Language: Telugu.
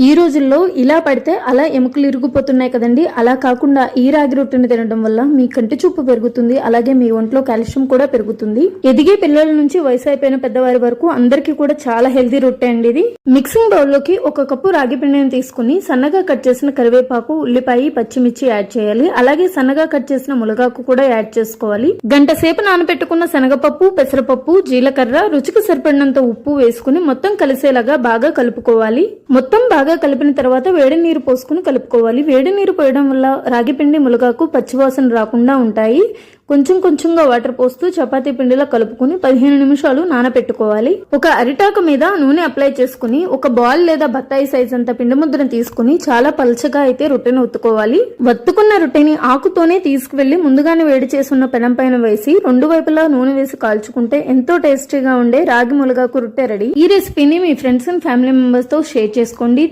ఈ రోజుల్లో ఇలా పడితే అలా ఎముకలు ఇరిగిపోతున్నాయి కదండి. అలా కాకుండా ఈ రాగి రొట్టెని తినడం వల్ల మీ కంటి చూపు పెరుగుతుంది, అలాగే మీ ఒంట్లో కాల్షియం కూడా పెరుగుతుంది. ఎదిగే పిల్లల నుంచి వయసు అయిపోయిన పెద్దవారి వరకు అందరికీ కూడా చాలా హెల్తీ రొట్టె అండి ఇది. మిక్సింగ్ బౌల్ లోకి 1 కప్పు రాగి పిండిని తీసుకుని సన్నగా కట్ చేసిన కరివేపాకు, ఉల్లిపాయ, పచ్చిమిర్చి యాడ్ చేయాలి. అలాగే సన్నగా కట్ చేసిన ములగాకు కూడా యాడ్ చేసుకోవాలి. గంట సేపు నానబెట్టుకున్న శనగపప్పు, పెసరపప్పు, జీలకర్ర, రుచికి సరిపడినంత ఉప్పు వేసుకుని మొత్తం కలిసేలాగా బాగా కలుపుకోవాలి. మొత్తం బాగా కలిపిన తర్వాత వేడి నీరు పోసుకుని కలుపుకోవాలి. వేడి నీరు పోయడం వల్ల రాగి పిండి, ములగాకు పచ్చివాసన రాకుండా ఉంటాయి. కొంచెం కొంచెంగా వాటర్ పోస్తూ చపాతీ పిండిలా కలుపుకుని 15 నిమిషాలు నానపెట్టుకోవాలి. ఒక అరిటాకు మీద నూనె అప్లై చేసుకుని ఒక బాల్ లేదా బత్తాయి సైజ్ అంత పిండి ముద్దను తీసుకుని చాలా పల్చగా అయితే రొట్టెను ఒత్తుకోవాలి. వత్తుకున్న రొట్టెని ఆకుతోనే తీసుకువెళ్లి ముందుగానే వేడి చేసున్న పెనం పైన వేసి 2 వైపులా నూనె వేసి కాల్చుకుంటే ఎంతో టేస్టీగా ఉండే రాగి ములగాకు రొట్టె రెడీ. ఈ రెసిపీని మీ ఫ్రెండ్స్ అండ్ ఫ్యామిలీ మెంబర్స్ తో షేర్ చేసుకోండి.